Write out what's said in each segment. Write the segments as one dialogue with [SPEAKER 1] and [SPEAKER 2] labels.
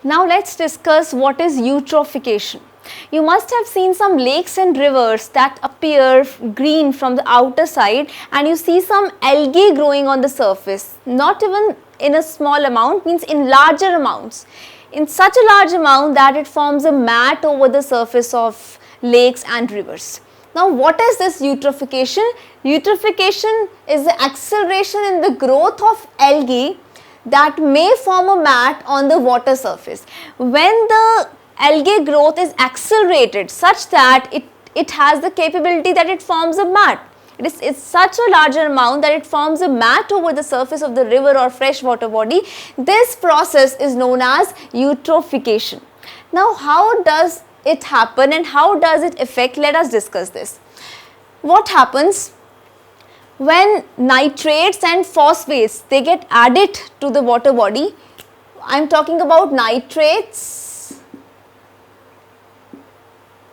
[SPEAKER 1] Now let's discuss what is eutrophication. You must have seen some lakes and rivers that appear green from the outer side, and you see some algae growing on the surface, not even in a small amount, means in larger amounts, in such a large amount that it forms a mat over the surface of lakes and rivers. Now what is this eutrophication? Eutrophication is the acceleration in the growth of algae that may form a mat on the water surface. When the algae growth is accelerated such that it has the capability that it forms a mat. It's such a larger amount that it forms a mat over the surface of the river or freshwater body. This process is known as eutrophication. Now how does it happen and how does it affect? Let us discuss this. What happens when nitrates and phosphates, they get added to the water body? I am talking about nitrates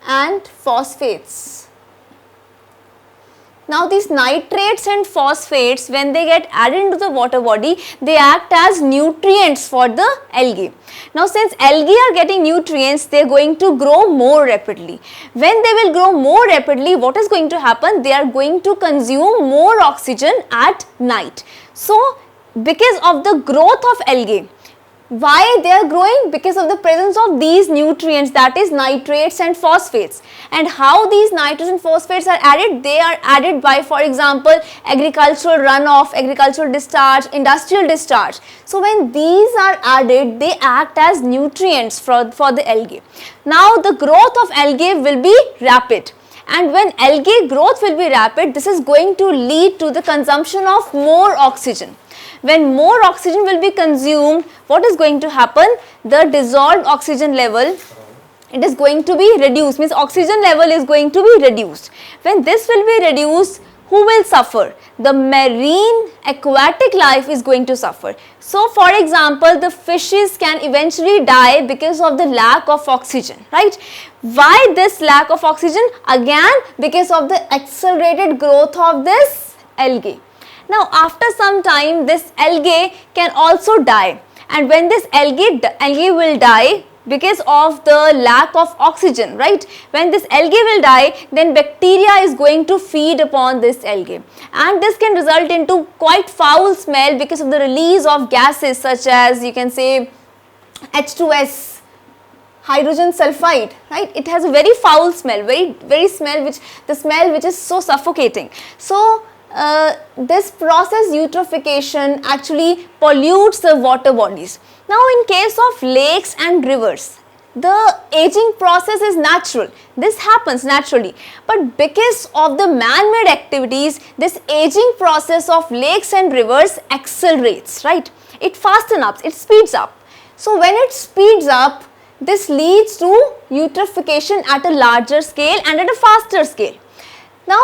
[SPEAKER 1] and phosphates. Now these nitrates and phosphates, when they get added into the water body, they act as nutrients for the algae. Now since algae are getting nutrients, they are going to grow more rapidly. When they will grow more rapidly, what is going to happen? They are going to consume more oxygen at night. So because of the growth of algae, why they are growing? Because of the presence of these nutrients, that is nitrates and phosphates. And how these nitrates and phosphates are added? They are added by, for example, agricultural runoff, agricultural discharge, industrial discharge. So when these are added, they act as nutrients for the algae. Now the growth of algae will be rapid. And when algae growth will be rapid, this is going to lead to the consumption of more oxygen. When more oxygen will be consumed, what is going to happen? The dissolved oxygen level, it is going to be reduced, means oxygen level is going to be reduced. When this will be reduced, who will suffer? The marine aquatic life is going to suffer. So for example, the fishes can eventually die because of the lack of oxygen, right? Why this lack of oxygen? Again, because of the accelerated growth of this algae. Now after some time, this algae can also die, and when this algae will die because of the lack of oxygen, right? When this algae will die, then bacteria is going to feed upon this algae, and this can result into quite foul smell because of the release of gases such as, you can say, H2S, hydrogen sulfide, right? It has a very foul smell, very smell, the smell which is so suffocating. So this process eutrophication actually pollutes the water bodies. Now in case of lakes and rivers, the aging process is natural. This happens naturally, but because of the man-made activities, this aging process of lakes and rivers accelerates, right? It fastens up, it speeds up. So when it speeds up, this leads to eutrophication at a larger scale and at a faster scale. Now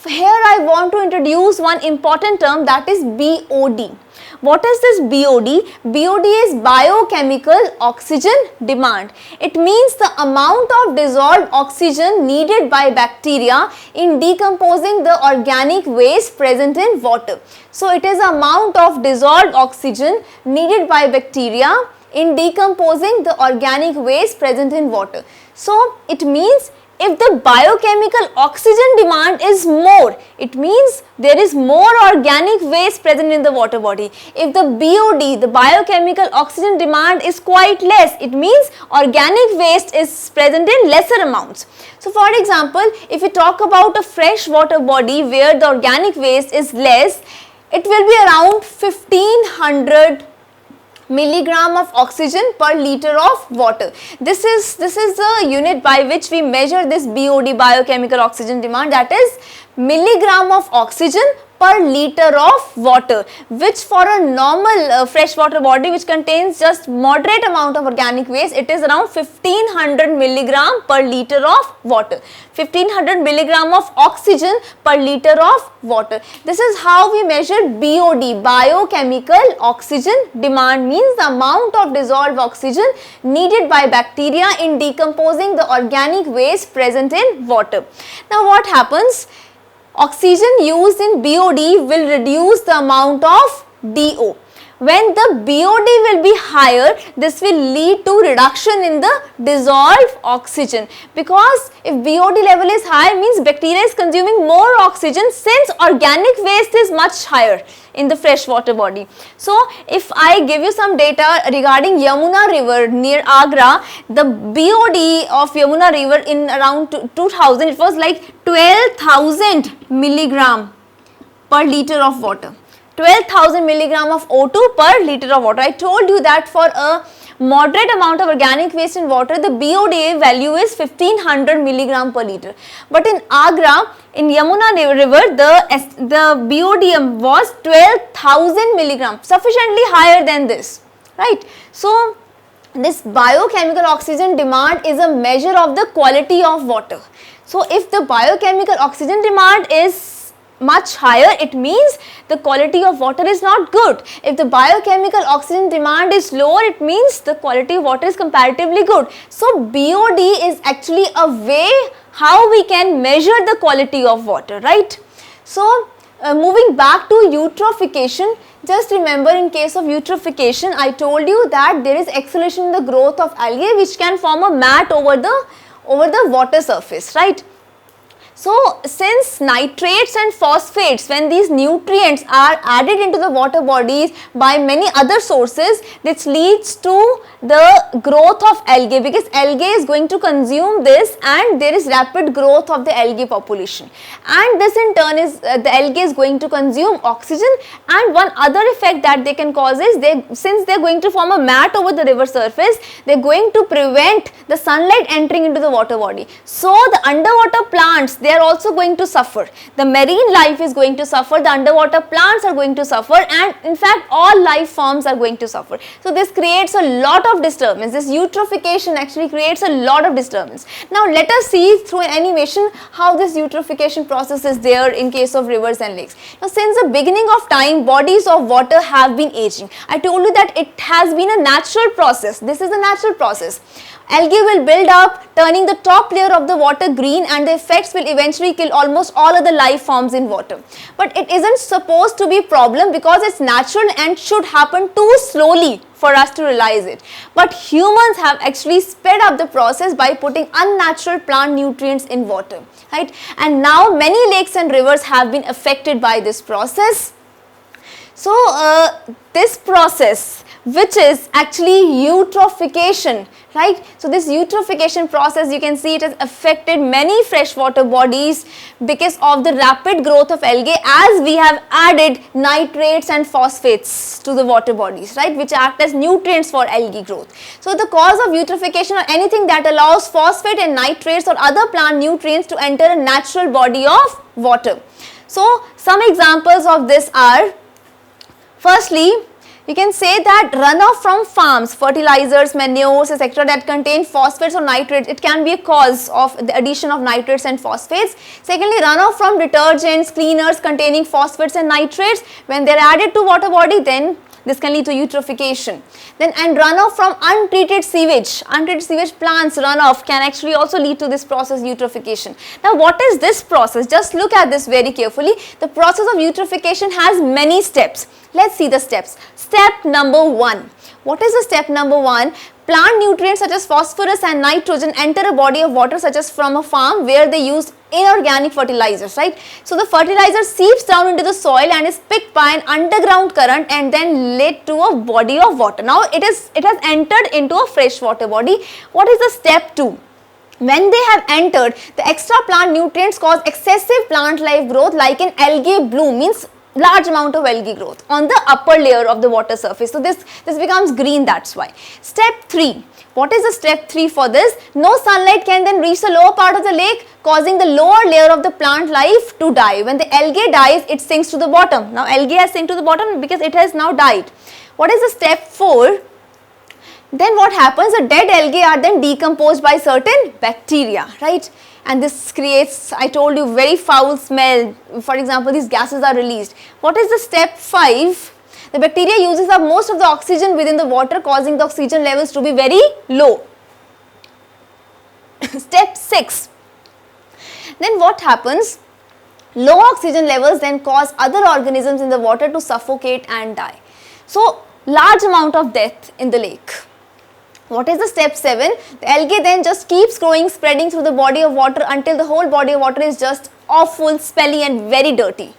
[SPEAKER 1] here I want to introduce one important term, that is BOD. What is this BOD? BOD is biochemical oxygen demand. It means the amount of dissolved oxygen needed by bacteria in decomposing the organic waste present in water. So it is the amount of dissolved oxygen needed by bacteria in decomposing the organic waste present in water. So it means if the biochemical oxygen demand is more, it means there is more organic waste present in the water body. If the BOD, the biochemical oxygen demand, is quite less, it means organic waste is present in lesser amounts. So for example, if we talk about a freshwater body where the organic waste is less, it will be around 1500 milligram of oxygen per liter of water. This is the unit by which we measure this BOD, biochemical oxygen demand, that is milligram of oxygen per liter of water, which for a normal freshwater body which contains just moderate amount of organic waste, it is around 1500 milligram per liter of water. 1500 milligram of oxygen per liter of water. This is how we measure BOD, biochemical oxygen demand, means the amount of dissolved oxygen needed by bacteria in decomposing the organic waste present in water. Now what happens? Oxygen used in BOD will reduce the amount of DO. when the BOD will be higher, this will lead to reduction in the dissolved oxygen, because if BOD level is high means bacteria is consuming more oxygen, since organic waste is much higher in the freshwater body. So if I give you some data regarding Yamuna river near Agra, the BOD of Yamuna river in around 2000, it was like 12,000 milligram per liter of water. 12,000 milligram of O2 per liter of water. I told you that for a moderate amount of organic waste in water, the BOD value is 1500 milligram per liter. But in Agra, in Yamuna river, the BOD was 12,000 milligram, sufficiently higher than this, right? So this biochemical oxygen demand is a measure of the quality of water. So if the biochemical oxygen demand is much higher, it means the quality of water is not good. If the biochemical oxygen demand is lower, it means the quality of water is comparatively good. So BOD is actually a way how we can measure the quality of water, right? So moving back to eutrophication, just remember, in case of eutrophication, I told you that there is acceleration in the growth of algae which can form a mat over the water surface, right? So since nitrates and phosphates, when these nutrients are added into the water bodies by many other sources, this leads to the growth of algae, because algae is going to consume this and there is rapid growth of the algae population, and this in turn is the algae is going to consume oxygen. And one other effect that they can cause is, since they are going to form a mat over the river surface, they are going to prevent the sunlight entering into the water body. So the underwater plants, they are also going to suffer. The marine life is going to suffer, the underwater plants are going to suffer, and in fact all life forms are going to suffer. So this creates a lot of disturbance. This eutrophication actually creates a lot of disturbance. Now let us see through an animation how this eutrophication process is there in case of rivers and lakes. Now since the beginning of time, bodies of water have been aging. I told you that it has been a natural process. This is a natural process. Algae will build up, turning the top layer of the water green, and the effects will eventually kill almost all other life forms in water. But it isn't supposed to be a problem, because it's natural and should happen too slowly for us to realize it. But humans have actually sped up the process by putting unnatural plant nutrients in water, right? And now many lakes and rivers have been affected by this process. So this process, which is actually eutrophication, right? So this eutrophication process, you can see it has affected many freshwater bodies because of the rapid growth of algae, as we have added nitrates and phosphates to the water bodies, right, which act as nutrients for algae growth. So the cause of eutrophication, or anything that allows phosphate and nitrates or other plant nutrients to enter a natural body of water. So some examples of this are, firstly, you can say that runoff from farms, fertilizers, manures, etc. that contain phosphates or nitrates, it can be a cause of the addition of nitrates and phosphates. Secondly, runoff from detergents, cleaners containing phosphates and nitrates, when they are added to water body, then this can lead to eutrophication. Then, and runoff from untreated sewage plants runoff can actually also lead to this process, eutrophication. Now what is this process? Just look at this very carefully. The process of eutrophication has many steps. Let's see the steps. Step number 1. What is the step number 1? Plant nutrients such as phosphorus and nitrogen enter a body of water, such as from a farm where they use inorganic fertilizers, right? So the fertilizer seeps down into the soil and is picked by an underground current and then led to a body of water. Now it has entered into a freshwater body. What is the step 2? When they have entered, the extra plant nutrients cause excessive plant life growth, like an algae bloom, means large amount of algae growth on the upper layer of the water surface. So this becomes green, that's why. Step 3. What is the step 3 for this? No sunlight can then reach the lower part of the lake, causing the lower layer of the plant life to die. When the algae dies, it sinks to the bottom. Now algae has sunk to the bottom because it has now died. What is the step 4? Then what happens? The dead algae are then decomposed by certain bacteria, right? And this creates, I told you, very foul smell. For example, these gases are released. What is the step 5? The bacteria uses up most of the oxygen within the water, causing the oxygen levels to be very low. Step 6. Then what happens? Low oxygen levels then cause other organisms in the water to suffocate and die. So large amount of death in the lake. What is the step 7? The algae then just keeps growing, spreading through the body of water until the whole body of water is just awful, smelly and very dirty.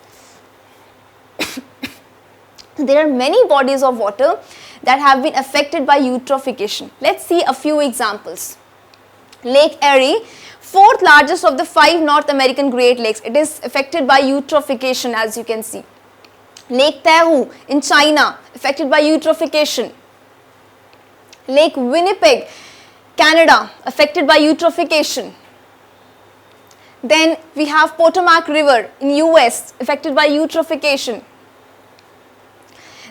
[SPEAKER 1] There are many bodies of water that have been affected by eutrophication. Let's see a few examples. Lake Erie, 4th largest of the 5 North American Great Lakes. It is affected by eutrophication, as you can see. Lake Tahoe in China, affected by eutrophication. Lake Winnipeg, Canada, affected by eutrophication. Then we have Potomac River in US, affected by eutrophication.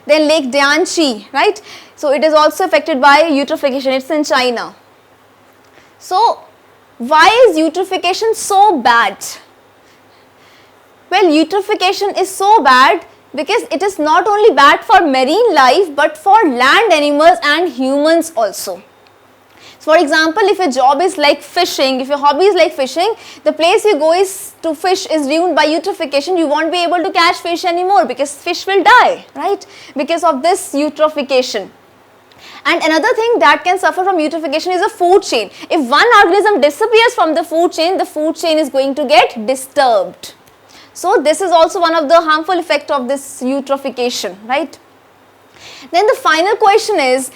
[SPEAKER 1] Then Lake Dianchi, right? So it is also affected by eutrophication. It's in China. So why is eutrophication so bad? Well, eutrophication is so bad because it is not only bad for marine life but for land animals and humans also. So for example, if your job is like fishing, if your hobby is like fishing, the place you go is to fish is ruined by eutrophication. You won't be able to catch fish anymore because fish will die, right? Because of this eutrophication. And another thing that can suffer from eutrophication is the food chain. If one organism disappears from the food chain is going to get disturbed. So this is also one of the harmful effects of this eutrophication, right? Then the final question is,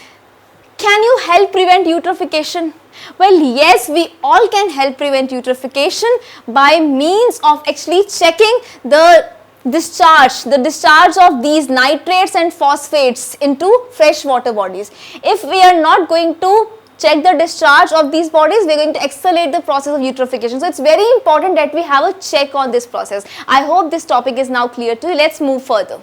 [SPEAKER 1] can you help prevent eutrophication? Well, yes, we all can help prevent eutrophication by means of actually checking the discharge of these nitrates and phosphates into freshwater bodies. If we are not going to check the discharge of these bodies, we are going to accelerate the process of eutrophication. So it's very important that we have a check on this process. I hope this topic is now clear to you. Let's move further.